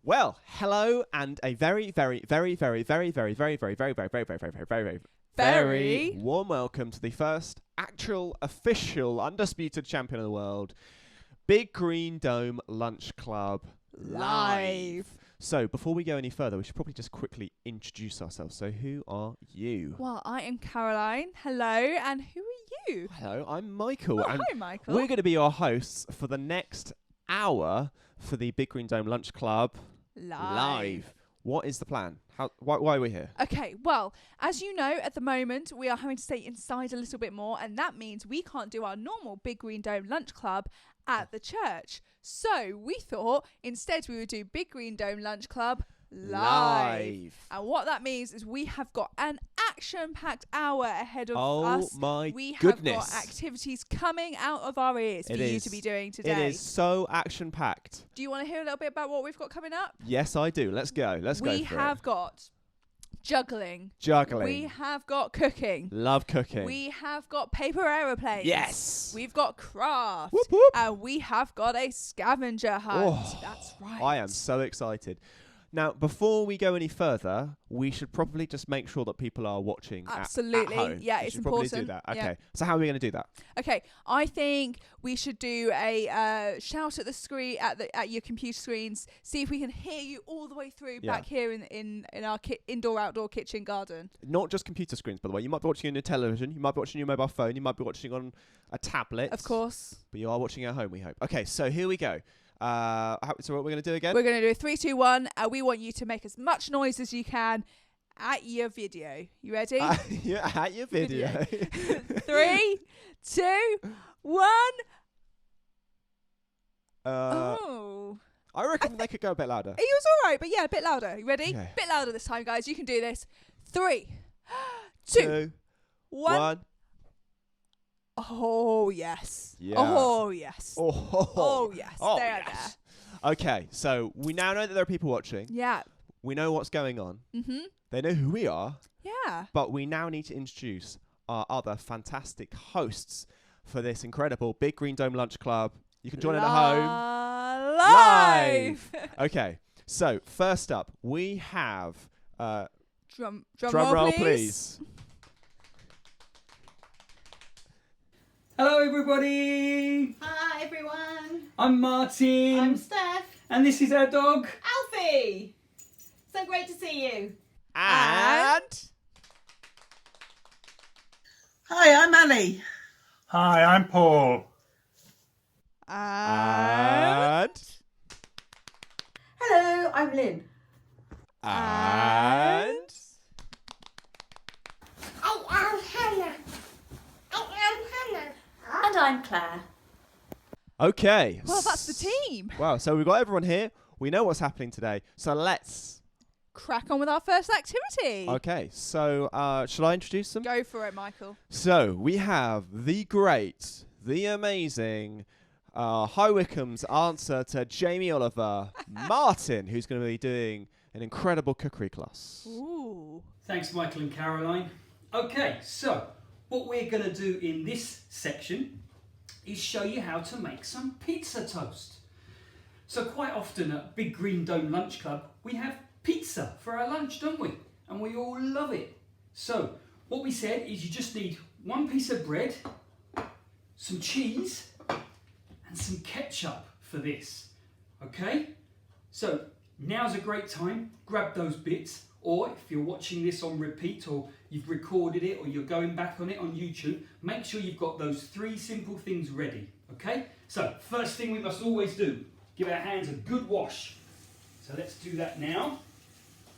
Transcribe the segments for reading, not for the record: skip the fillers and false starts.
Well, hello, and a very, very, very, very, very, very, very, very, very, very, very, very, very, very, very, very warm welcome to the first actual, official, undisputed champion of the world, Big Green Dome Lunch Club live. So, before we go any further, we should probably just quickly introduce ourselves. So, who are you? Well, I am Caroline. Hello, and who are you? Hello, I'm Michael. Oh, hi, Michael. We're going to be your hosts for the next hour for the Big Green Dome Lunch Club live. What is the plan? Why are we here? Okay, well, as you know, at the moment, we are having to stay inside a little bit more, and that means we can't do our normal Big Green Dome Lunch Club at the church. So we thought instead we would do Big Green Dome Lunch Club live. And what that means is we have got an action-packed hour ahead of us. Oh my we goodness. have got activities coming out of our ears for you to be doing today. It is so action-packed. Do you want to hear a little bit about what we've got coming up? Yes, I do. Let's go. We have got juggling. We have got cooking. Love cooking. We have got paper aeroplanes. Yes. We've got craft. Whoop, whoop. And we have got a scavenger hunt. Oh, that's right. I am so excited. Now, before we go any further, we should probably just make sure that people are watching Absolutely. at home. Yeah, we it's should important. Probably do that. Okay. Yeah. So how are we going to do that? Okay, I think we should do a shout at the screen at your computer screens. See if we can hear you all the way through back here in our indoor-outdoor kitchen garden. Not just computer screens, by the way. You might be watching on your television. You might be watching on your mobile phone. You might be watching on a tablet. Of course. But you are watching at home, we hope. Okay, so here we go. So what we're going to do again? We're going to do a 3, 2, 1. We want you to make as much noise as you can at your video. You ready? Yeah, at your video. 3, 2, 1. Oh. I reckon they could go a bit louder. He was all right, but yeah, a bit louder. You ready? Okay. Bit louder this time, guys. You can do this. 3, 2, 1. Oh, yes. Yeah. Oh, yes. Oh, yes. Oh, there. Okay, so we now know that there are people watching. Yeah. We know what's going on. Mm-hmm. They know who we are. Yeah. But we now need to introduce our other fantastic hosts for this incredible Big Green Dome Lunch Club. You can join in at home. Live. Okay, so first up, we have... Drum roll, please. Hello everybody! Hi everyone! I'm Martin. I'm Steph. And this is our dog. Alfie! So great to see you. And... Hi, I'm Annie. Hi, I'm Paul. And... Hello, I'm Lynn. And... I am Hannah. And I'm Claire. Okay. Well, that's the team. Wow, so we've got everyone here. We know what's happening today. So let's... Crack on with our first activity. Okay, so shall I introduce them? Go for it, Michael. So we have the great, the amazing High Wycombe's answer to Jamie Oliver, Martin, who's going to be doing an incredible cookery class. Ooh. Thanks, Michael and Caroline. Okay, so what we're going to do in this section is show you how to make some pizza toast. So quite often at Big Green Dome Lunch Club, we have pizza for our lunch, don't we? And we all love it. So what we said is you just need one piece of bread, some cheese, and some ketchup for this. Okay? So now's a great time. Grab those bits, or if you're watching this on repeat, or you've recorded it, or you're going back on it on YouTube, make sure you've got those 3 simple things ready. Okay? So first thing we must always do, give our hands a good wash. So let's do that now.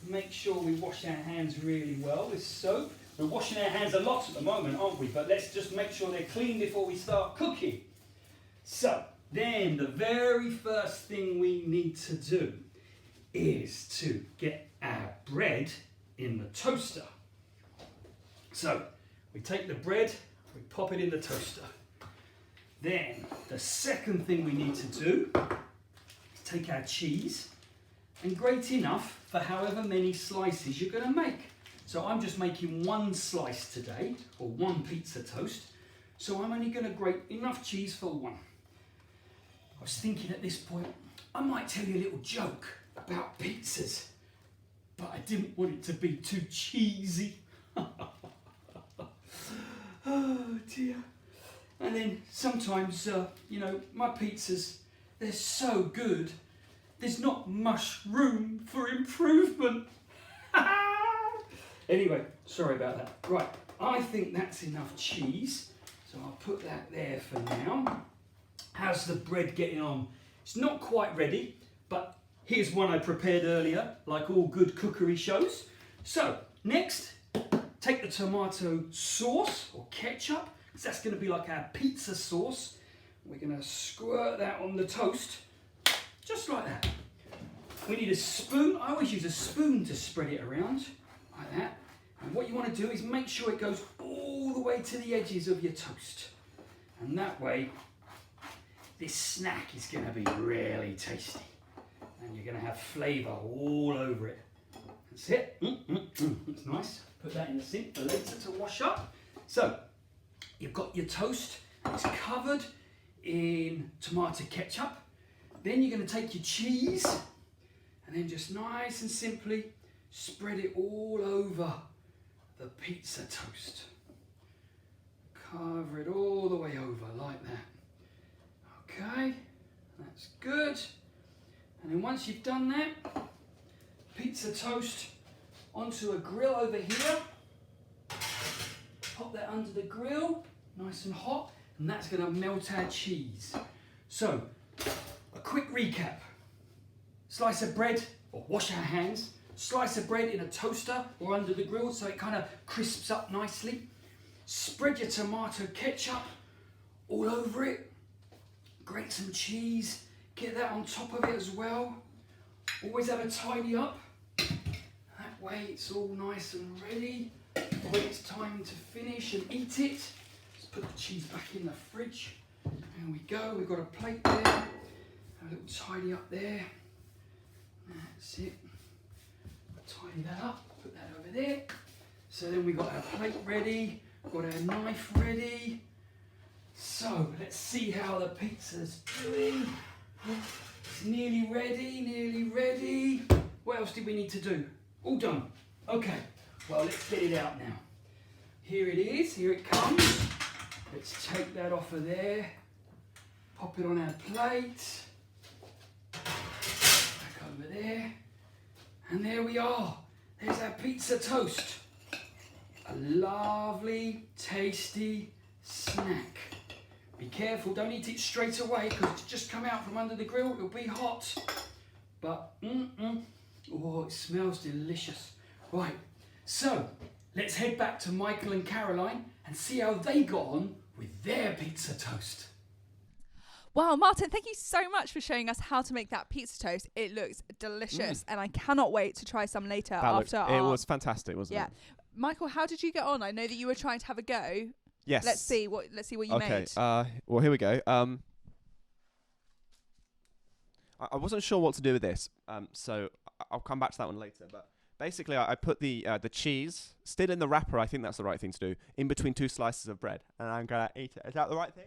Make sure we wash our hands really well with soap. We're washing our hands a lot at the moment, aren't we? But let's just make sure they're clean before we start cooking. So then the very first thing we need to do is to get our bread in the toaster. So we take the bread, we pop it in the toaster. Then the second thing we need to do is take our cheese and grate enough for however many slices you're going to make. So I'm just making 1 slice today, or 1 pizza toast. So I'm only going to grate enough cheese for 1. I was thinking at this point, I might tell you a little joke. about pizzas, but I didn't want it to be too cheesy. Oh dear. And then sometimes, my pizzas, they're so good, there's not much room for improvement. Anyway, sorry about that. Right, I think that's enough cheese, so I'll put that there for now. How's the bread getting on? It's not quite ready, but here's one I prepared earlier, like all good cookery shows. So, next, take the tomato sauce or ketchup, because that's going to be like our pizza sauce. We're going to squirt that on the toast, just like that. We need a spoon. I always use a spoon to spread it around, like that. And what you want to do is make sure it goes all the way to the edges of your toast. And that way, this snack is going to be really tasty. And you're going to have flavour all over it. That's it. That's nice. Put that in the sink for later to wash up. So, you've got your toast. It's covered in tomato ketchup. Then you're going to take your cheese and then just nice and simply spread it all over the pizza toast. Cover it all the way over like that. Okay, that's good. And then once you've done that, pizza toast onto a grill over here. Pop that under the grill, nice and hot, and that's going to melt our cheese. So, a quick recap. Slice of bread, or wash our hands. Slice of bread in a toaster or under the grill so it kind of crisps up nicely. Spread your tomato ketchup all over it. Grate some cheese. Get that on top of it as well. Always have a tidy up. That way it's all nice and ready. When it's time to finish and eat it, just put the cheese back in the fridge. There we go. We've got a plate there. A little tidy up there. That's it. Tidy that up, put that over there. So then we've got our plate ready, got our knife ready. So let's see how the pizza's doing. It's nearly ready, nearly ready. What else did we need to do? All done. Okay, well let's get it out now. Here it is, here it comes. Let's take that off of there. Pop it on our plate. Back over there. And there we are. There's our pizza toast. A lovely, tasty snack. Be careful, don't eat it straight away because it's just come out from under the grill. It'll be hot. But, oh, it smells delicious. Right, so let's head back to Michael and Caroline and see how they got on with their pizza toast. Wow, Martin, thank you so much for showing us how to make that pizza toast. It looks delicious, and I cannot wait to try some later It was fantastic, wasn't it? Michael, how did you get on? I know that you were trying to have a go. Yes. Let's see what you made. Well, here we go. I wasn't sure what to do with this, so I'll come back to that one later. But basically, I put the cheese still in the wrapper. I think that's the right thing to do, in between two slices of bread, and I'm gonna eat it. Is that the right thing?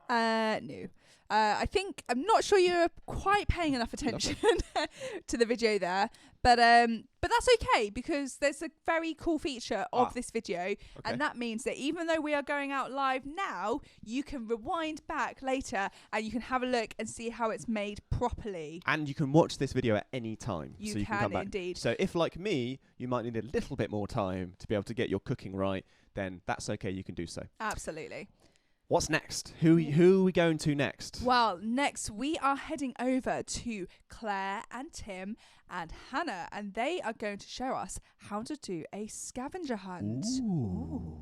No. I'm not sure you're quite paying enough attention to the video there, but that's okay because there's a very cool feature of this video, and that means that even though we are going out live now, you can rewind back later and you can have a look and see how it's made properly. And you can watch this video at any time. You can come back. Indeed. So if, like me, you might need a little bit more time to be able to get your cooking right, then that's okay. You can do so. Absolutely. What's next? Who are we going to next? Well, next we are heading over to Claire and Tim and Hannah, and they are going to show us how to do a scavenger hunt. Ooh.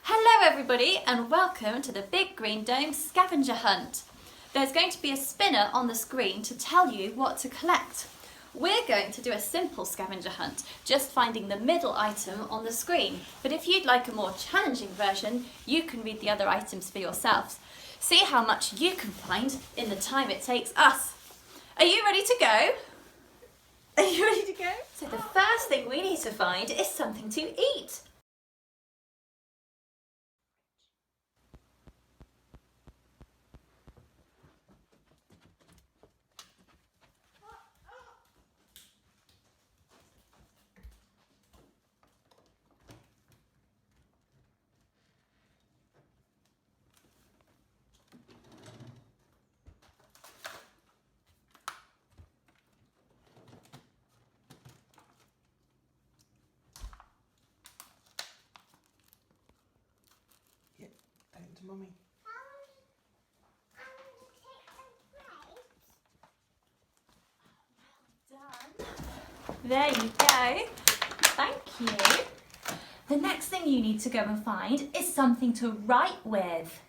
Hello everybody and welcome to the Big Green Dome scavenger hunt. There's going to be a spinner on the screen to tell you what to collect. We're going to do a simple scavenger hunt, just finding the middle item on the screen. But if you'd like a more challenging version, you can read the other items for yourselves. See how much you can find in the time it takes us. Are you ready to go? Are you ready to go? So the first thing we need to find is something to eat. to Mummy. There you go. Thank you. The next thing you need to go and find is something to write with.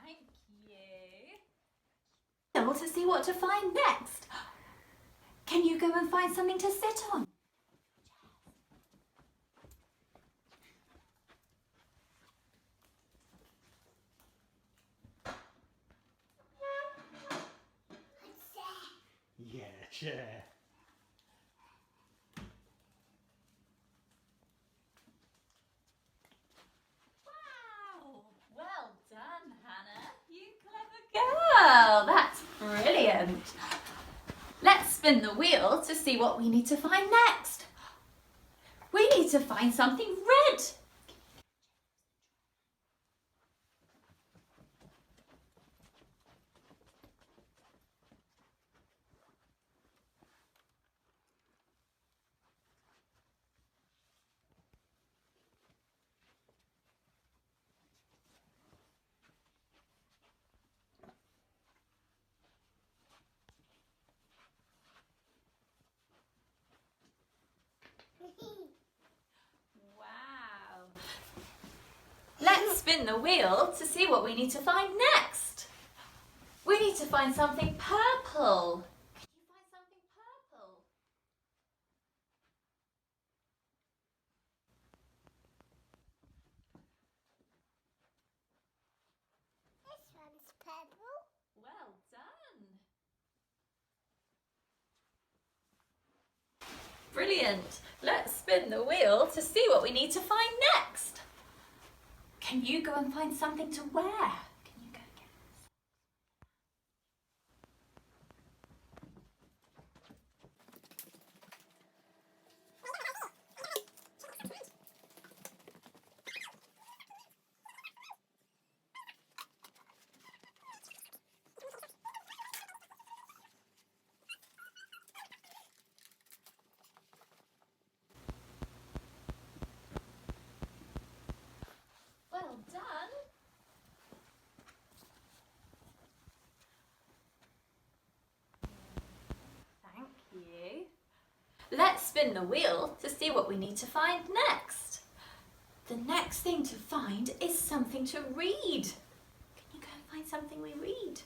Thank you. To see what to find next. Can you go and find something to sit on? Yeah, chair. Wow, well done, Hannah. You clever girl. That's brilliant. Let's spin the wheel to see what we need to find next. We need to find something red. Wow. Let's spin the wheel to see what we need to find next. We need to find something purple. Can you find something purple? This one's purple. Well done. Brilliant. Let's spin the wheel to see what we need to find next. Can you go and find something to wear? Can you go and get Well done. Thank you. Let's spin the wheel to see what we need to find next. The next thing to find is something to read. Can you go and find something we read?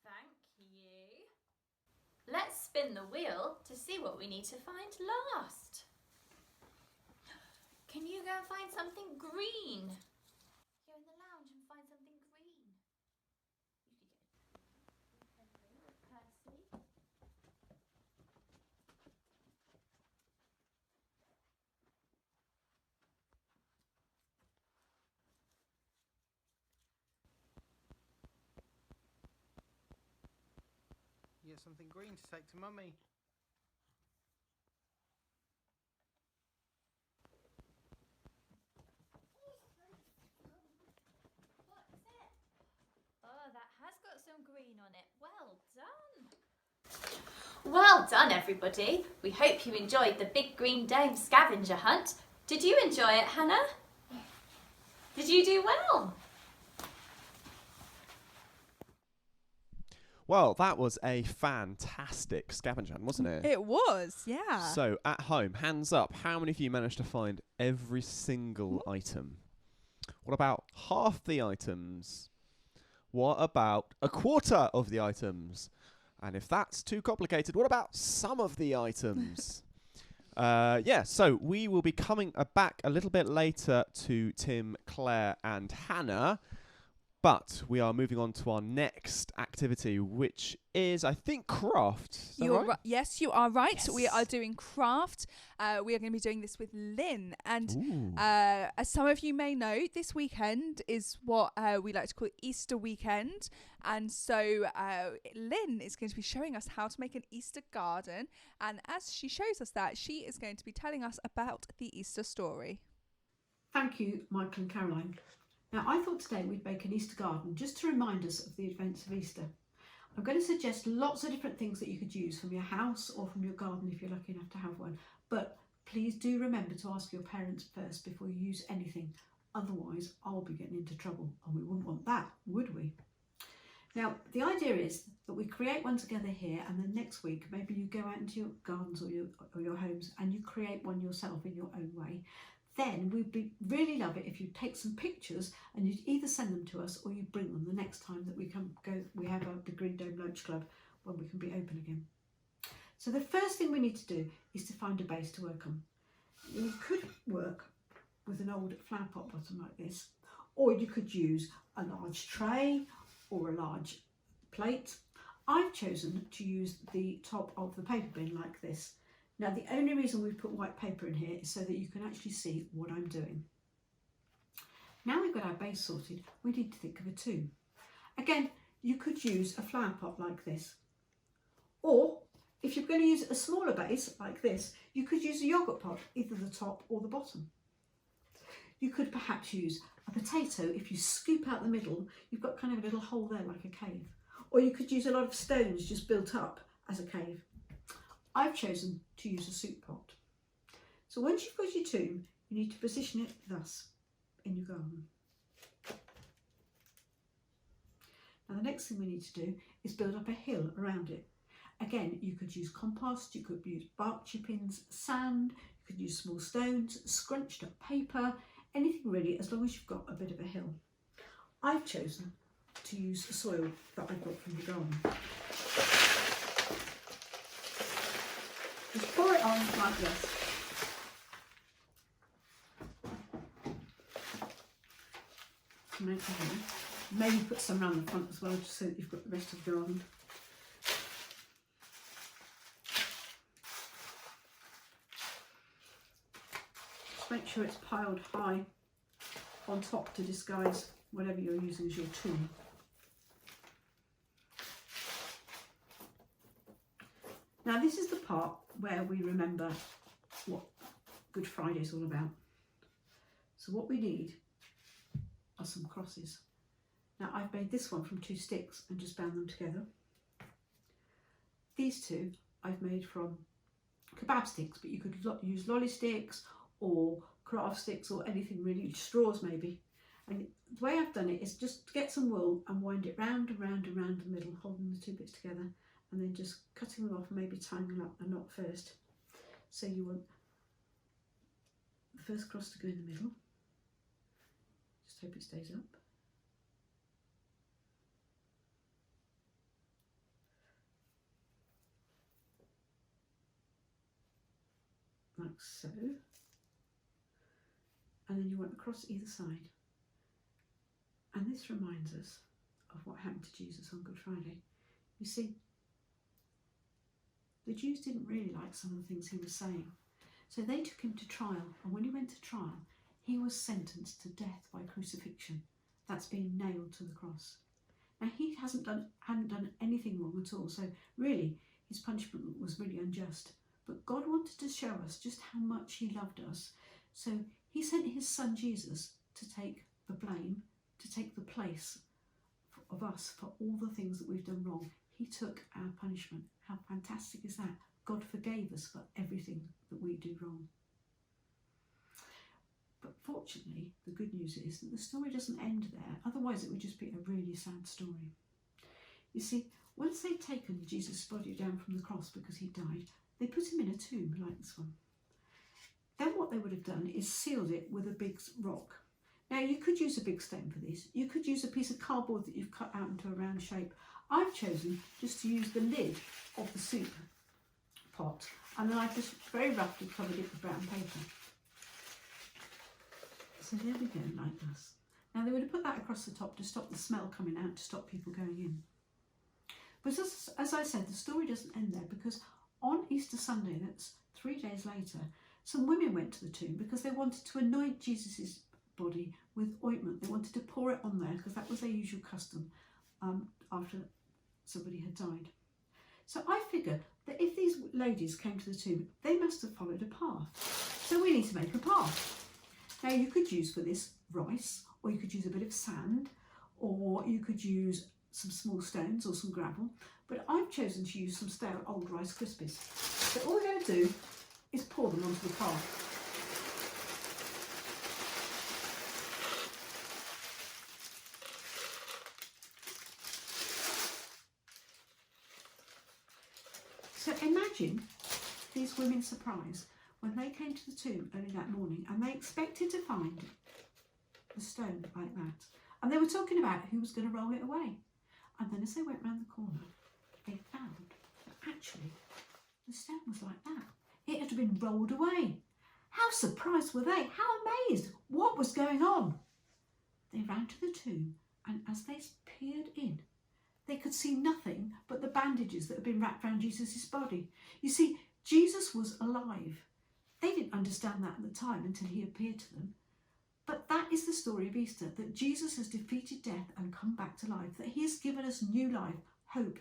Thank you. Let's spin the wheel to see what we need to find last. Can you go and find something green? Go in the lounge and find something green. You could get Percy. You get something green to take to Mummy. What is it? Oh, that has got some green on it. Well done. Well done, everybody. We hope you enjoyed the Big Green Dome scavenger hunt. Did you enjoy it, Hannah? Did you do well? Well, that was a fantastic scavenger hunt, wasn't it? It was, yeah. So, at home, hands up, how many of you managed to find every single item? What about half the items? What about a quarter of the items? And if that's too complicated, what about some of the items? So we will be coming back a little bit later to Tim, Claire and Hannah. But we are moving on to our next activity, which is, I think, craft. Is that right? Yes, you are right. Yes. We are doing craft. We are going to be doing this with Lynn. And as some of you may know, this weekend is what we like to call Easter weekend. And so Lynn is going to be showing us how to make an Easter garden. And as she shows us that, she is going to be telling us about the Easter story. Thank you, Michael and Caroline. Now, I thought today we'd make an Easter garden just to remind us of the events of Easter. I'm going to suggest lots of different things that you could use from your house or from your garden if you're lucky enough to have one. But please do remember to ask your parents first before you use anything. Otherwise, I'll be getting into trouble, and we wouldn't want that, would we? Now, the idea is that we create one together here, and then next week maybe you go out into your gardens or your homes and you create one yourself in your own way. Then we'd really love it if you take some pictures and you'd either send them to us or you bring them the next time that we have the Green Dome Lunch Club when we can be open again. So the first thing we need to do is to find a base to work on. You could work with an old flower pot bottom like this, or you could use a large tray or a large plate. I've chosen to use the top of the paper bin like this. Now, the only reason we've put white paper in here is so that you can actually see what I'm doing. Now we've got our base sorted, we need to think of a tomb. Again, you could use a flower pot like this. Or, if you're going to use a smaller base like this, you could use a yoghurt pot, either the top or the bottom. You could perhaps use a potato. If you scoop out the middle, you've got kind of a little hole there like a cave. Or you could use a lot of stones just built up as a cave. I've chosen to use a soup pot. So once you've got your tomb, you need to position it thus in your garden. Now the next thing we need to do is build up a hill around it. Again, you could use compost, you could use bark chippings, sand, you could use small stones, scrunched up paper, anything really, as long as you've got a bit of a hill. I've chosen to use the soil that I got from the garden. Just pour it on like this. Maybe put some around the front as well, just so that you've got the rest of the garden. Just make sure it's piled high on top to disguise whatever you're using as your tool. Now this is the part where we remember what Good Friday is all about. So what we need are some crosses. Now I've made this one from 2 sticks and just bound them together. These two I've made from kebab sticks, but you could use lolly sticks or craft sticks or anything really, straws maybe. And the way I've done it is just get some wool and wind it round and round and round the middle, holding the 2 bits together, and then just cutting them off and maybe tying them up a knot first. So you want the first cross to go in the middle. Just hope it stays up. Like so. And then you want a cross either side. And this reminds us of what happened to Jesus on Good Friday. You see, the Jews didn't really like some of the things he was saying. So they took him to trial, and when he went to trial, he was sentenced to death by crucifixion. That's being nailed to the cross. Now he hadn't done anything wrong at all, so really his punishment was really unjust. But God wanted to show us just how much he loved us. So he sent his son Jesus to take the blame, to take the place of us for all the things that we've done wrong. He took our punishment. How fantastic is that? God forgave us for everything that we do wrong. But fortunately, the good news is that the story doesn't end there. Otherwise, it would just be a really sad story. You see, once they'd taken Jesus' body down from the cross because he died, they put him in a tomb like this one. Then what they would have done is sealed it with a big rock. Now you could use a big stone for this. You could use a piece of cardboard that you've cut out into a round shape. I've chosen just to use the lid of the soup pot, and then I've just very roughly covered it with brown paper. So there we go, like this. Now they would have put that across the top to stop the smell coming out, to stop people going in. But as I said, the story doesn't end there, because on Easter Sunday, that's 3 days later, some women went to the tomb because they wanted to anoint Jesus' body with ointment. They wanted to pour it on there because that was their usual custom after somebody had died. So I figure that if these ladies came to the tomb, they must have followed a path. So we need to make a path. Now you could use for this rice, or you could use a bit of sand, or you could use some small stones or some gravel, but I've chosen to use some stale old Rice Krispies. So all we're going to do is pour them onto the path. So imagine these women's surprise when they came to the tomb early that morning and they expected to find the stone like that. And they were talking about who was going to roll it away. And then as they went round the corner, they found that actually the stone was like that. It had been rolled away. How surprised were they? How amazed? What was going on? They ran to the tomb, and as they peered in, they could see nothing but the bandages that had been wrapped around Jesus' body. You see, Jesus was alive. They didn't understand that at the time until he appeared to them. But that is the story of Easter, that Jesus has defeated death and come back to life, that he has given us new life, hope.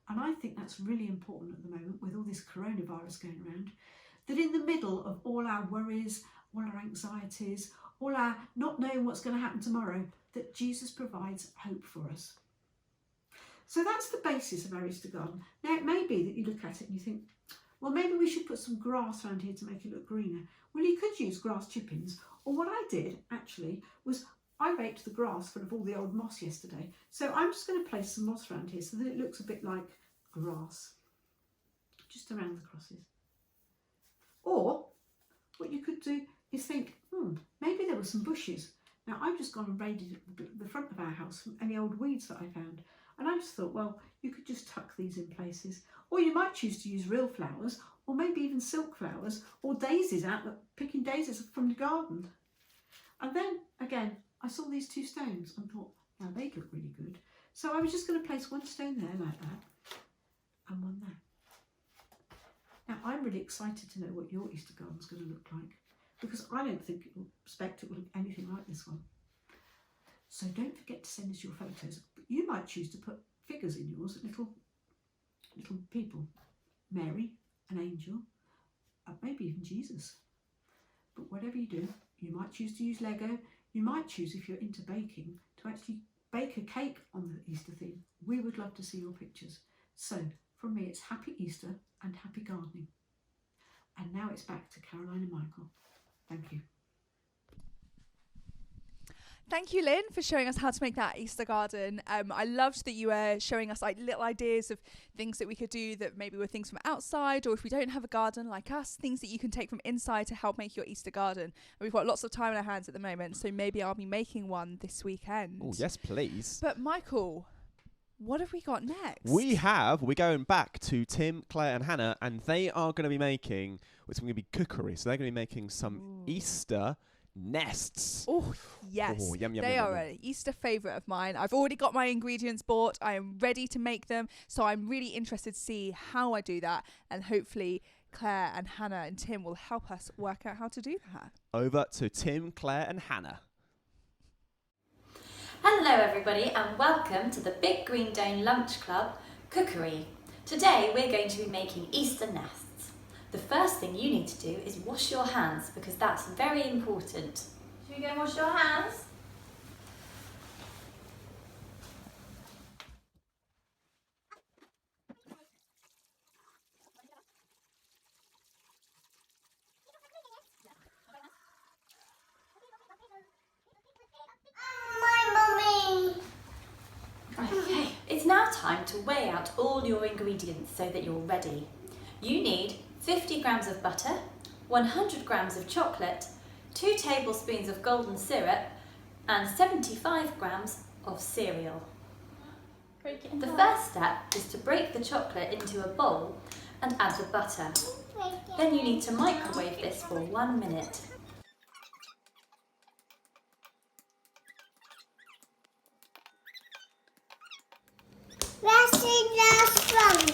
And I think that's really important at the moment with all this coronavirus going around, that in the middle of all our worries, all our anxieties, all our not knowing what's going to happen tomorrow, that Jesus provides hope for us. So that's the basis of our Easter garden. Now it may be that you look at it and you think, well, maybe we should put some grass around here to make it look greener. Well, you could use grass chippings, or what I did actually was I raked the grass full of all the old moss yesterday. So I'm just going to place some moss around here so that it looks a bit like grass, just around the crosses. Or what you could do is think, maybe there were some bushes. Now I've just gone and raided the front of our house from any old weeds that I found. And I just thought, well, you could just tuck these in places. Or you might choose to use real flowers, or maybe even silk flowers, or daisies picking daisies from the garden. And then, again, I saw these two stones and thought, now they look really good. So I was just going to place one stone there like that, and one there. Now, I'm really excited to know what your Easter garden's going to look like, because I don't expect it will look anything like this one. So don't forget to send us your photos. But you might choose to put figures in yours, little people. Mary, an angel, maybe even Jesus. But whatever you do, you might choose to use Lego. You might choose, if you're into baking, to actually bake a cake on the Easter theme. We would love to see your pictures. So from me, it's happy Easter and happy gardening. And now it's back to Caroline and Michael. Thank you. Thank you, Lynn, for showing us how to make that Easter garden. I loved that you were showing us like little ideas of things that we could do that maybe were things from outside, or if we don't have a garden like us, things that you can take from inside to help make your Easter garden. And we've got lots of time on our hands at the moment, so maybe I'll be making one this weekend. Oh, yes, please. But Michael, what have we got next? We're going back to Tim, Claire and Hannah, and they are going to be making, it's going to be cookery, so they're going to be making some Easter nests. Oh, yes. Oh, yum, yum, they yum, are yum. an Easter favourite of mine. I've already got my ingredients bought. I am ready to make them. So I'm really interested to see how I do that. And hopefully Claire and Hannah and Tim will help us work out how to do that. Over to Tim, Claire and Hannah. Hello everybody and welcome to the Big Green Dome Lunch Club Cookery. Today we're going to be making Easter nests. The first thing you need to do is wash your hands because that's very important. Should we go and wash your hands? Okay, it's now time to weigh out all your ingredients so that you're ready. You need 50 grams of butter, 100 grams of chocolate, 2 tablespoons of golden syrup and 75 grams of cereal. The first step is to break the chocolate into a bowl and add the butter. Then you need to microwave this for 1 minute. Where's the last one?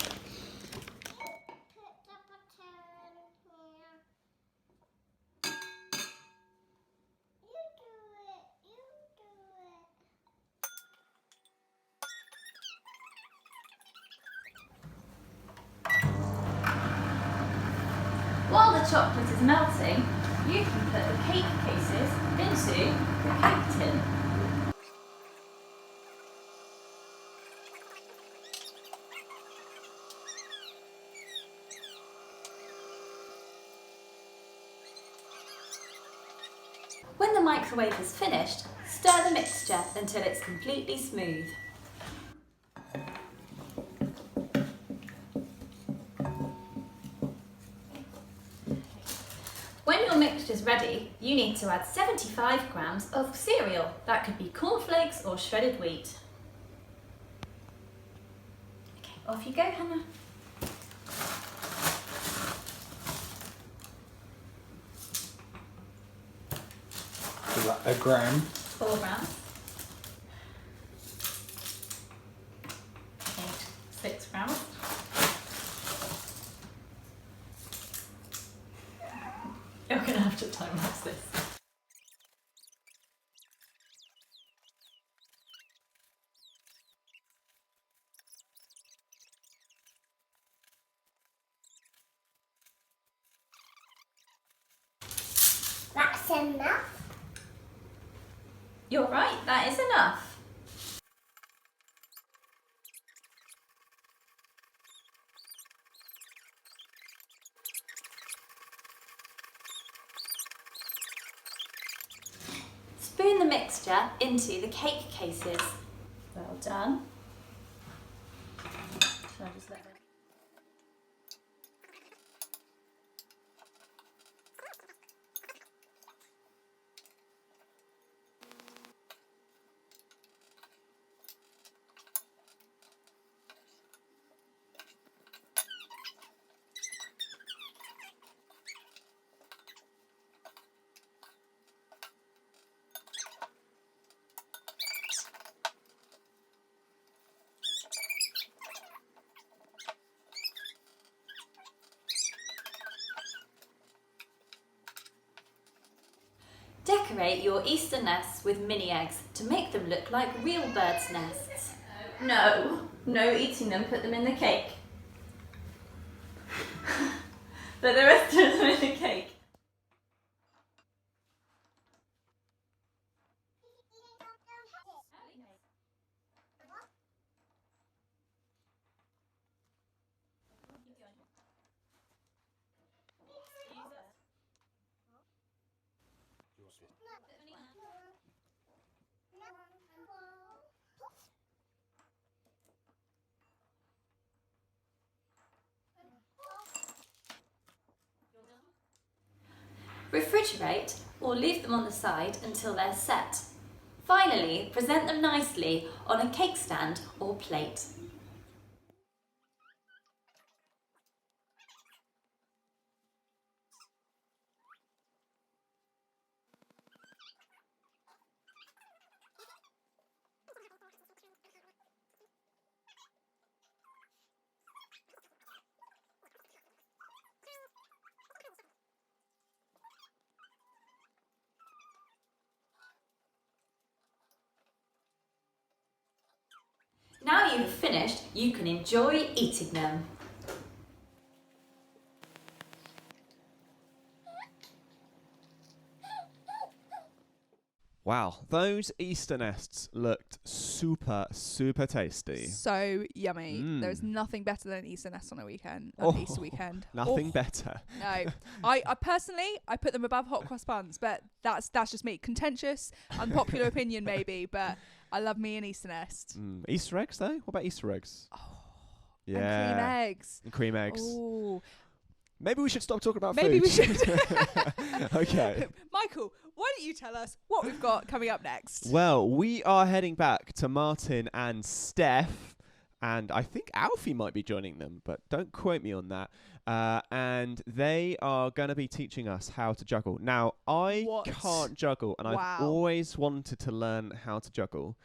Put the butter in here. You do it. You do it. While the chocolate is melting, you can put the cake cases into the cake tin. When the microwave is finished, stir the mixture until it's completely smooth. When your mixture is ready, you need to add 75 grams of cereal. That could be cornflakes or shredded wheat. Okay, off you go, Hannah. Is that a gram? 4 grams. 6 grams. You're going to have to time lapse this. That's enough. You're right, that is enough. Spoon the mixture into the cake cases. Well done. Shall I just let that? Decorate your Easter nests with mini eggs to make them look like real birds' nests. No eating them, put them in the cake. Put the rest of them in the cake. Refrigerate or leave them on the side until they're set. Finally, present them nicely on a cake stand or plate. Now you have finished, you can enjoy eating them. Wow, those Easter nests looked super, super tasty. So yummy. Mm. There's nothing better than an Easter nest on a weekend. Oh, Easter weekend. Nothing Oh, better. No. I personally put them above hot cross buns, but that's just me. Contentious, unpopular opinion maybe, but I love me an Easter nest. Easter eggs though? What about Easter eggs? Oh, Yeah. and cream eggs. And cream eggs. Oh, Maybe we should stop talking about Maybe we food. should. Okay. Michael, why don't you tell us what we've got coming up next? Well, we are heading back to Martin and Steph, and I think Alfie might be joining them, but don't quote me on that. And they are going to be teaching us how to juggle. Now, I What? can't juggle, and I've Wow. always wanted to learn how to juggle.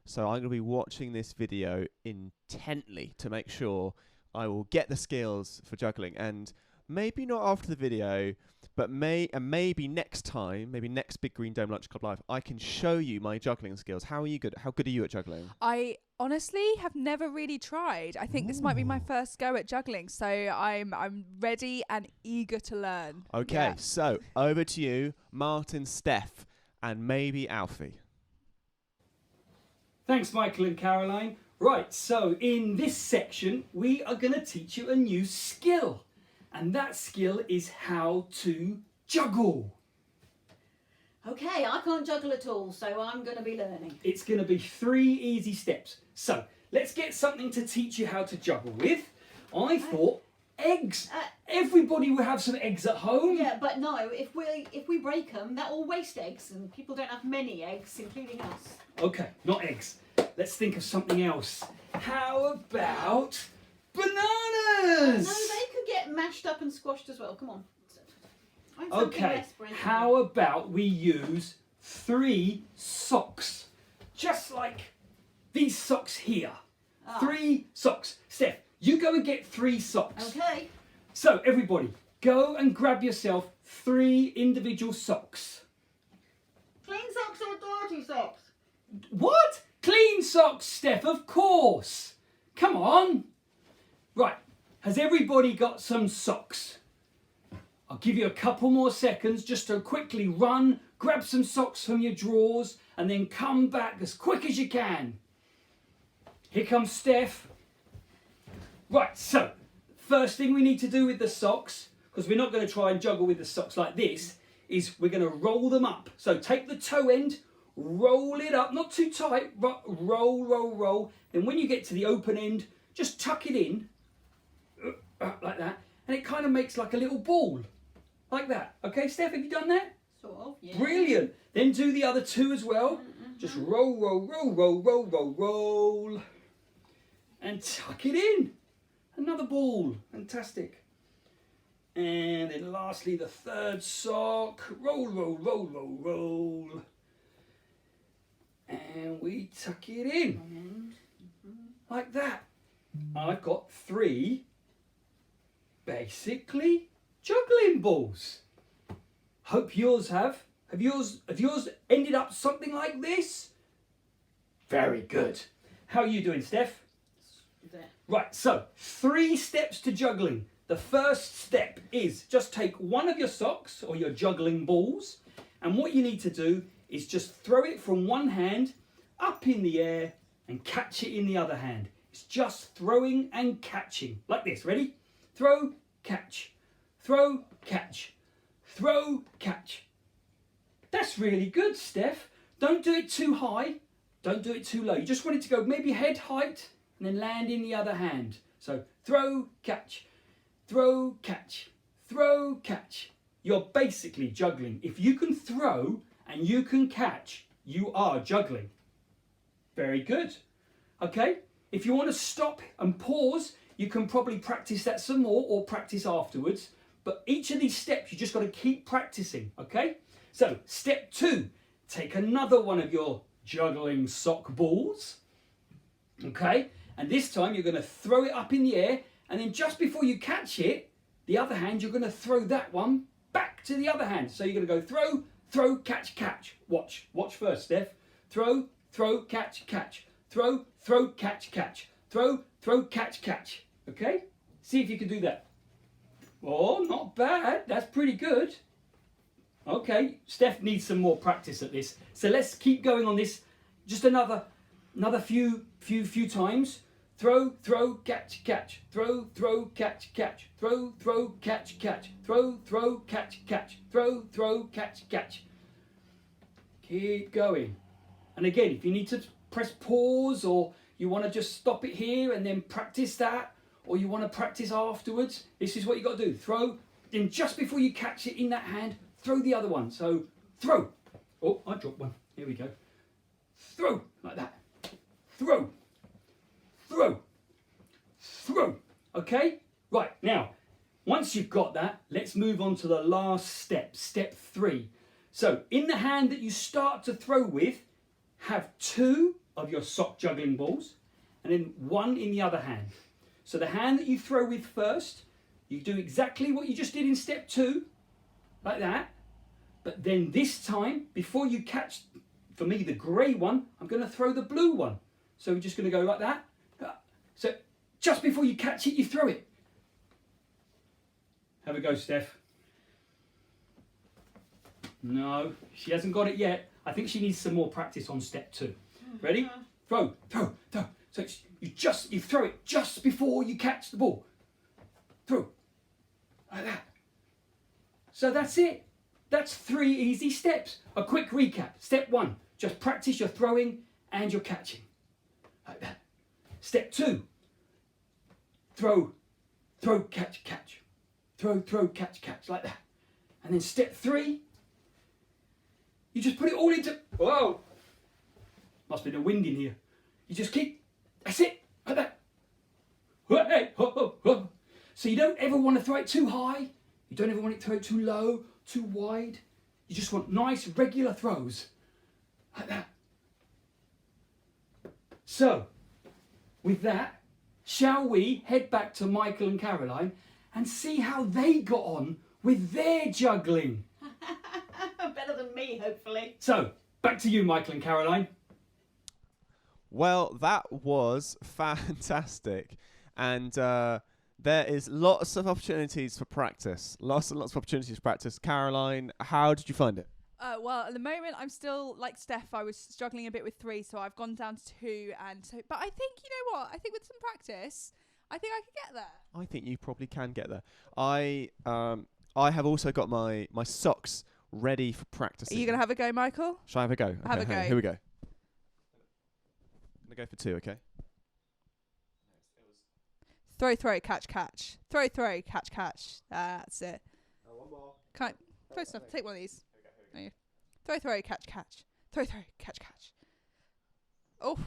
So I'm going to be watching this video intently to make sure I will get the skills for juggling. And maybe not after the video, but maybe next time, maybe next Big Green Dome Lunch Club Live, I can show you my juggling skills. How good are you at juggling? I honestly have never really tried. I think this might be my first go at juggling, so I'm ready and eager to learn. Okay, Yeah. so over to you, Martin, Steph, and maybe Alfie. Thanks, Michael and Caroline. Right, so in this section, we are going to teach you a new skill. And that skill is how to juggle. Okay, I can't juggle at all, so I'm going to be learning. It's going to be 3 easy steps. So, let's get something to teach you how to juggle with. I thought eggs. Everybody will have some eggs at home. Yeah, but no, if we break them, that will waste eggs, and people don't have many eggs, including us. Okay, not eggs. Let's think of something else. How about bananas? No, they could get mashed up and squashed as well. Come on. Find something Okay, less breakable. how about we use 3 socks? Just like these socks here. 3 socks. Steph, you go and get 3 socks. Okay. So, everybody, go and grab yourself 3 individual socks. Clean socks or dirty socks? What? Clean socks, Steph, of course. Come on. Right, has everybody got some socks? I'll give you a couple more seconds just to quickly run, grab some socks from your drawers, and then come back as quick as you can. Here comes Steph. Right, so, first thing we need to do with the socks, because we're not going to try and juggle with the socks like this, is we're going to roll them up. So take the toe end, roll it up, not too tight, but roll. Then when you get to the open end, just tuck it in, like that, and it kind of makes like a little ball, like that. Okay, Steph, have you done that? Sort of, yeah. Brilliant. Then do the other 2 as well. Just roll, and tuck it in. Another ball. Fantastic. And then lastly, the 3rd sock. Roll. And we tuck it in. Like that. I've got 3 basically juggling balls. Hope yours have. Have yours ended up something like this? Very good. How are you doing, Steph? There. Right, so 3 steps to juggling. The first step is just take one of your socks or your juggling balls, and what you need to do is just throw it from one hand up in the air and catch it in the other hand. It's just throwing and catching. Like this, ready? Throw, catch. Throw, catch. Throw, catch. That's really good, Steph. Don't do it too high. Don't do it too low. You just want it to go maybe head height and then land in the other hand. So throw, catch. Throw, catch. Throw, catch. You're basically juggling. If you can throw and you can catch, you are juggling. Very good. Okay? If you want to stop and pause, you can probably practice that some more or practice afterwards. But each of these steps, you just got to keep practicing. Okay? So, step 2. Take another one of your juggling sock balls. Okay? And this time you're going to throw it up in the air. And then just before you catch it, the other hand, you're going to throw that one back to the other hand. So you're going to go throw, throw, catch, catch. Watch first, Steph. Throw, throw, catch, catch. Throw, throw, catch, catch. Throw, throw, catch, catch. Okay? See if you can do that. Oh, not bad. That's pretty good. Okay, Steph needs some more practice at this. So let's keep going on this. Just another few times. Throw, throw, catch, catch. Throw, throw, catch, catch. Throw, throw, catch, catch. Throw, throw, catch, catch. Throw, throw, catch, catch. Keep going. And again, if you need to press pause or you want to just stop it here and then practice that, or you want to practice afterwards, this is what you got to do. Throw, then just before you catch it in that hand, throw the other one. So throw. Oh, I dropped one. Here we go. Throw, like that. Throw. Throw. Throw. Okay? Right, now, once you've got that, let's move on to the last step, step 3. So, in the hand that you start to throw with, have 2 of your sock juggling balls, and then 1 in the other hand. So the hand that you throw with first, you do exactly what you just did in step 2, like that. But then this time, before you catch, for me, the grey one, I'm going to throw the blue one. So we're just going to go like that. So just before you catch it, you throw it. Have a go, Steph. No, she hasn't got it yet. I think she needs some more practice on step 2. Ready? Throw, throw, throw. So you throw it just before you catch the ball. Throw. Like that. So that's it. That's 3 easy steps. A quick recap. Step 1, just practice your throwing and your catching. Like that. Step 2, throw, throw, catch, catch. Throw, throw, catch, catch. Like that. And then step 3, you just put it all into... Whoa! Must be the wind in here. You just keep... That's it. Like that. Hey, ho, ho, ho. So you don't ever want to throw it too high. You don't ever want to throw it too low, too wide. You just want nice, regular throws. Like that. So, with that, shall we head back to Michael and Caroline and see how they got on with their juggling? Better than me, hopefully. So, back to you, Michael and Caroline. Well, that was fantastic. And there is lots of opportunities for practice. Lots and lots of opportunities for practice. Caroline, how did you find it? Well, at the moment, I'm still like Steph. I was struggling a bit with 3, so I've gone down to 2. But I think, you know what? I think with some practice, I think I could get there. I think you probably can get there. I have also got my socks ready for practicing. Are you going to have a go, Michael? Shall I have a go? Have a go. Here we go. I'm going to go for 2, okay? Throw, throw, catch, catch. Throw, throw, catch, catch. That's it. Oh, one more. Can't. Close enough. Take one of these. There you go. Throw, throw, catch, catch. Throw, throw, catch, catch. Oh.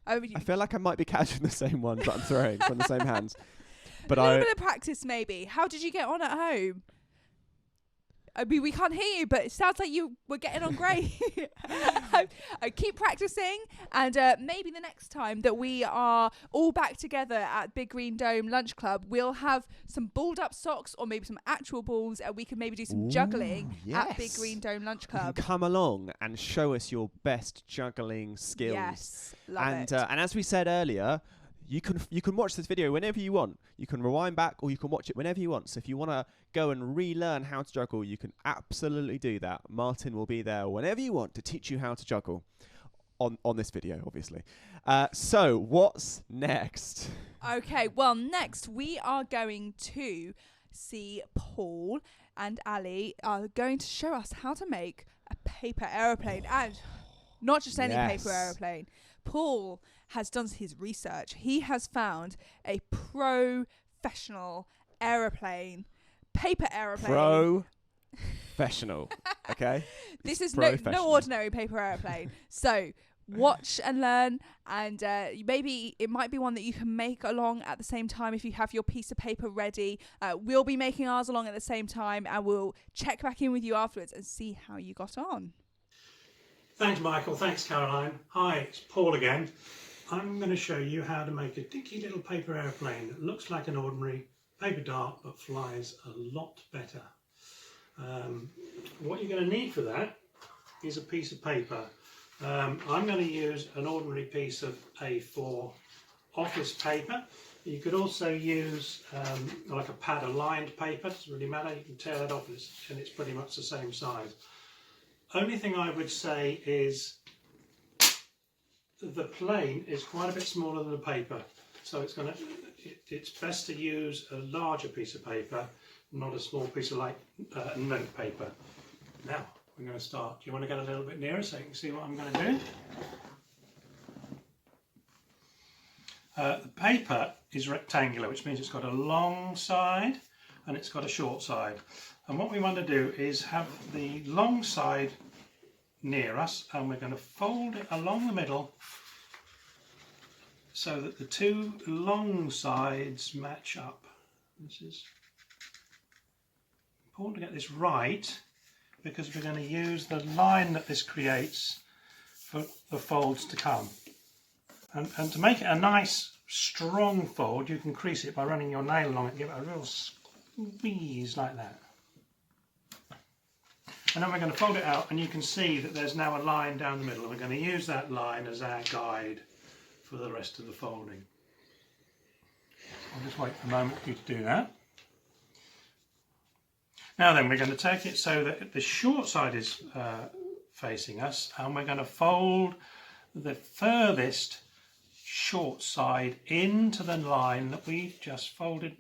I feel like I might be catching the same one, but I'm throwing from the same hands. But a little bit of practice, maybe. How did you get on at home? I mean, we can't hear you, but it sounds like you were getting on great. I keep practicing, and maybe the next time that we are all back together at Big Green Dome Lunch Club, we'll have some balled up socks or maybe some actual balls, and we can maybe do some juggling at Big Green Dome Lunch Club. You can come along and show us your best juggling skills. Yes, love it. And as we said earlier, you can watch this video whenever you want. You can rewind back or you can watch it whenever you want. So if you want to go and relearn how to juggle, you can absolutely do that. Martin will be there whenever you want to teach you how to juggle on this video, obviously. So what's next? Okay, well, next we are going to see Paul and Ali are going to show us how to make a paper aeroplane. And not just any paper aeroplane. Paul has done his research. He has found a professional aeroplane, paper aeroplane. Professional, okay? This is no ordinary paper aeroplane. So watch and learn, and maybe it might be one that you can make along at the same time if you have your piece of paper ready. We'll be making ours along at the same time, and we'll check back in with you afterwards and see how you got on. Thanks, Michael. Thanks, Caroline. Hi, it's Paul again. I'm going to show you how to make a dinky little paper aeroplane that looks like an ordinary paper dart but flies a lot better. What you're going to need for that is a piece of paper. I'm going to use an ordinary piece of A4 office paper. You could also use like a pad of lined paper. It doesn't really matter. You can tear that off and it's pretty much the same size. Only thing I would say is the plane is quite a bit smaller than the paper, so it's best to use a larger piece of paper, not a small piece of note paper. Now we're going to start. Do you want to get a little bit nearer so you can see what I'm going to do? The paper is rectangular, which means it's got a long side and it's got a short side. And what we want to do is have the long side near us, and we're going to fold it along the middle so that the two long sides match up. This is important to get this right, because we're going to use the line that this creates for the folds to come. And to make it a nice strong fold, you can crease it by running your nail along it and give it a real squeeze like that. And then we're going to fold it out, and you can see that there's now a line down the middle, and we're going to use that line as our guide for the rest of the folding. I'll just wait a moment for you to do that. Now then, we're going to take it so that the short side is facing us, and we're going to fold the furthest short side into the line that we just folded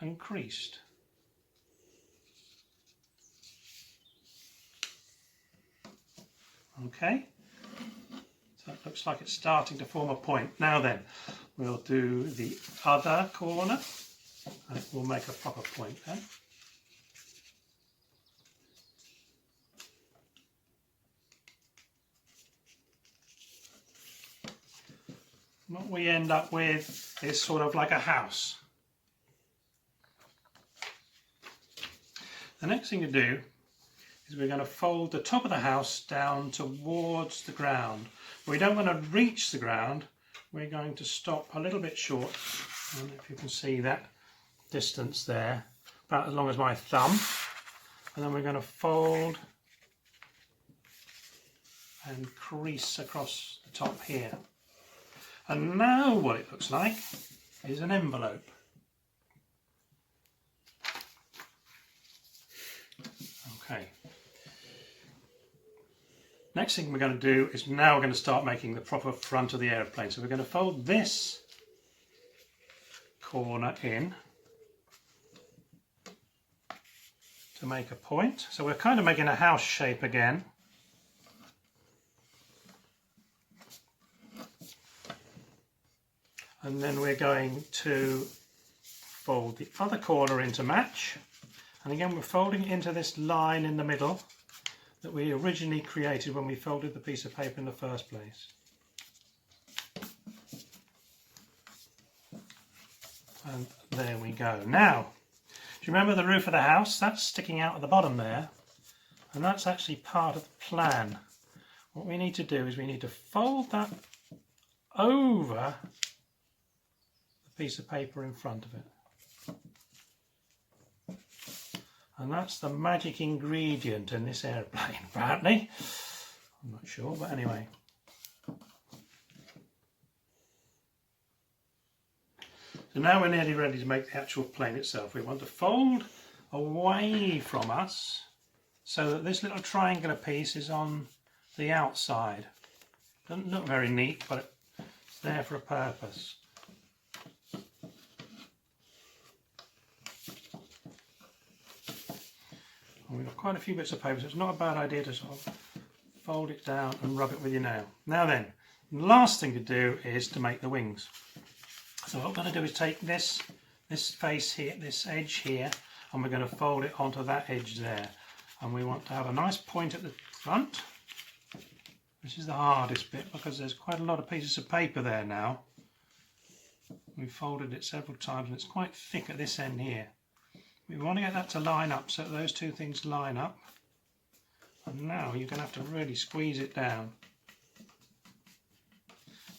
and creased. Okay, so it looks like it's starting to form a point. Now then, we'll do the other corner, and we'll make a proper point then. What we end up with is sort of like a house. The next thing to do is we're going to fold the top of the house down towards the ground. We don't want to reach the ground, we're going to stop a little bit short, and if you can see that distance there, about as long as my thumb, and then we're going to fold and crease across the top here. And now what it looks like is an envelope. Okay. Next thing we're going to do is now we're going to start making the proper front of the aeroplane. So we're going to fold this corner in to make a point. So we're kind of making a house shape again. And then we're going to fold the other corner in to match. And again, we're folding it into this line in the middle that we originally created when we folded the piece of paper in the first place. And there we go. Now, do you remember the roof of the house? That's sticking out at the bottom there. And that's actually part of the plan. What we need to do is we need to fold that over piece of paper in front of it. And that's the magic ingredient in this airplane, apparently. I'm not sure, but anyway. So now we're nearly ready to make the actual plane itself. We want to fold away from us so that this little triangular piece is on the outside. Doesn't look very neat, but it's there for a purpose. We've got quite a few bits of paper, so it's not a bad idea to sort of fold it down and rub it with your nail. Now then, the last thing to do is to make the wings. So what we're going to do is take this face here, this edge here, and we're going to fold it onto that edge there. And we want to have a nice point at the front. This is the hardest bit because there's quite a lot of pieces of paper there now. We've folded it several times and it's quite thick at this end here. We want to get that to line up so that those two things line up. And now you're going to have to really squeeze it down.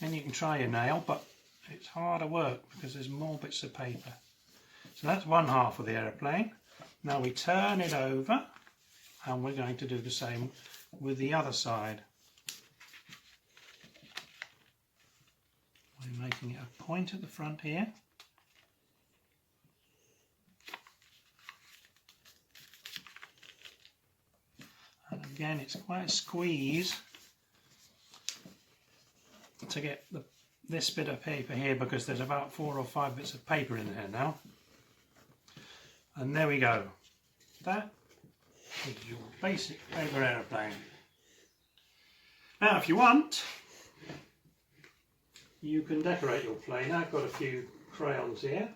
Then you can try your nail, but it's harder work because there's more bits of paper. So that's one half of the aeroplane. Now we turn it over and we're going to do the same with the other side. We're making it a point at the front here. And again, it's quite a squeeze to get this bit of paper here because there's about 4 or 5 bits of paper in there now. And there we go. That is your basic paper aeroplane. Now, if you want, you can decorate your plane. I've got a few crayons here.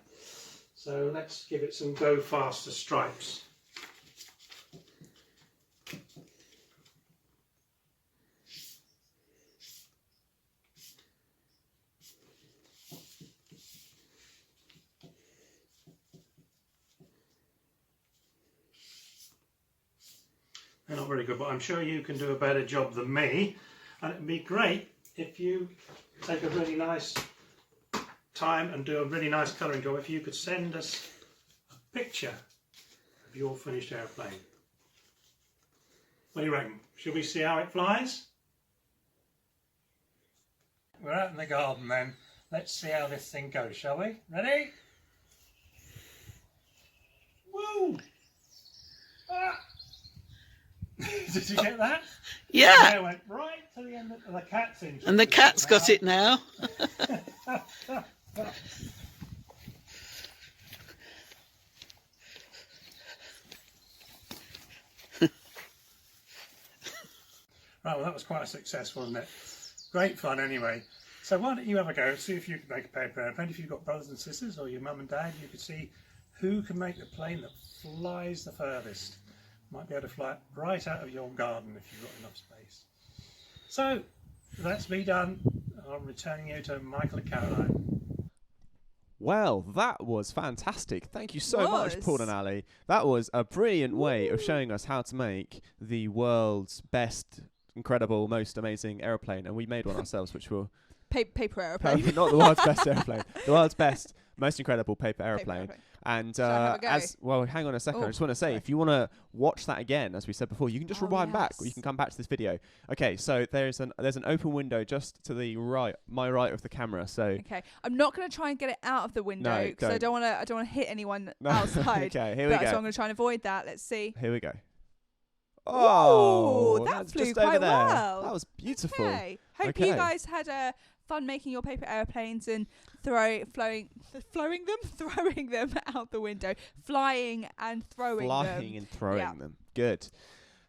So let's give it some go faster stripes. They're not very good, but I'm sure you can do a better job than me. And it'd be great if you take a really nice time and do a really nice colouring job. If you could send us a picture of your finished airplane. What do you reckon? Shall we see how it flies? We're out in the garden then. Let's see how this thing goes, shall we? Ready? Woo! Ah! Did you get that? Yeah. It went right to the end of the cat's interested. And the cat's got it now. Right, well that was quite successful, wasn't it? Great fun anyway. So why don't you have a go, see if you can make a paper airplane. If you've got brothers and sisters or your mum and dad, you could see who can make the plane that flies the furthest. Might be able to fly it right out of your garden if you've got enough space. So that's me done. I'm returning you to Michael and Caroline. Well, that was fantastic. Thank you so much, Was. Paul and Ali. That was a brilliant way of showing us how to make the world's best, incredible, most amazing aeroplane. And we made one ourselves, which will... Paper aeroplane. Not the world's best aeroplane. The world's best, most incredible paper aeroplane. aeroplane. And Shall I have a go? well, hang on a second. I Oh, just want to say, sorry. if you want to watch that again, as we said before, you can just Oh, rewind back, or you yes. can come back to this video. Okay, so there's an open window just to the right, my right of the camera. So Okay, I'm not going to try and get it out of the window because I don't. don't want to hit anyone No. outside. Okay, here we So go. I'm going to try and avoid that. Let's see. Here we go. Ooh, that that's flew just quite over there. well. That was beautiful. Okay. Hope Okay. you guys had fun making your paper airplanes and throwing them out the window, flying and throwing them. Flying and throwing Yeah. them. Good.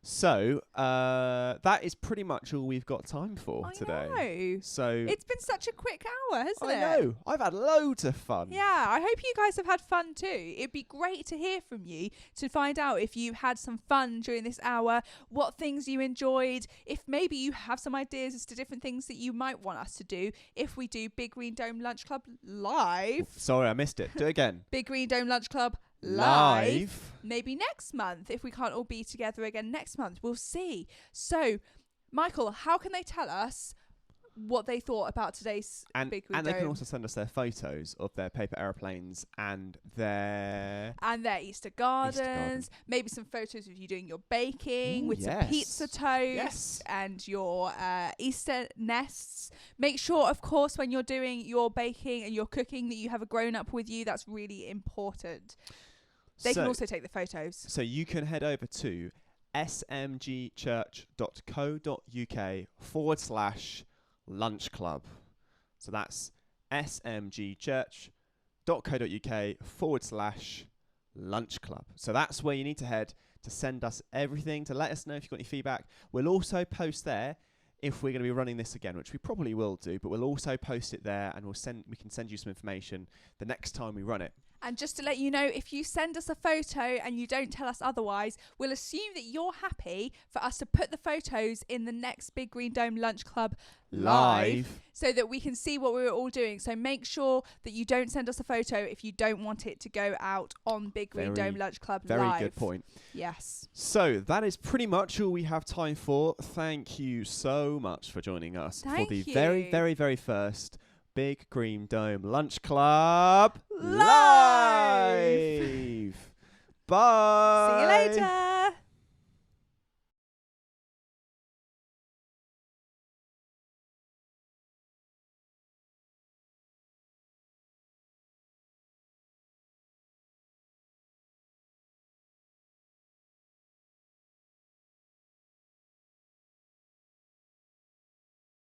So that is pretty much all we've got time for I today. know. So It's been such a quick hour, hasn't I it? know. I've had loads of fun. Yeah, I hope you guys have had fun too. It'd be great to hear from you to find out if you had some fun during this hour, what things you enjoyed, if maybe you have some ideas as to different things that you might want us to do if we do Big Green Dome Lunch Club live. Sorry, I missed it. Do it again. Big Green Dome Lunch Club live. Maybe next month, if we can't all be together again next month. We'll see. So, Michael, how can they tell us what they thought about today's And Big Green and they Dome? can also send us their photos of their paper aeroplanes and their And their Easter gardens, maybe some photos of you doing your baking Ooh, with some yes. pizza toast Yes. and your Easter nests. Make sure, of course, when you're doing your baking and your cooking that you have a grown-up with you. That's really important. They can also take the photos. So you can head over to smgchurch.co.uk/lunch club. So that's smgchurch.co.uk/lunch club. So that's where you need to head to send us everything, to let us know if you've got any feedback. We'll also post there if we're going to be running this again, which we probably will do, but we'll also post it there and we can send you some information the next time we run it. And just to let you know, if you send us a photo and you don't tell us otherwise, we'll assume that you're happy for us to put the photos in the next Big Green Dome Lunch Club live so that we can see what we were all doing. So make sure that you don't send us a photo if you don't want it to go out on Big Green Dome Lunch Club live. Very good point. Yes. So that is pretty much all we have time for. Thank you so much for joining us for the very, very, very first Big Green Dome Lunch Club live. Bye. See you later.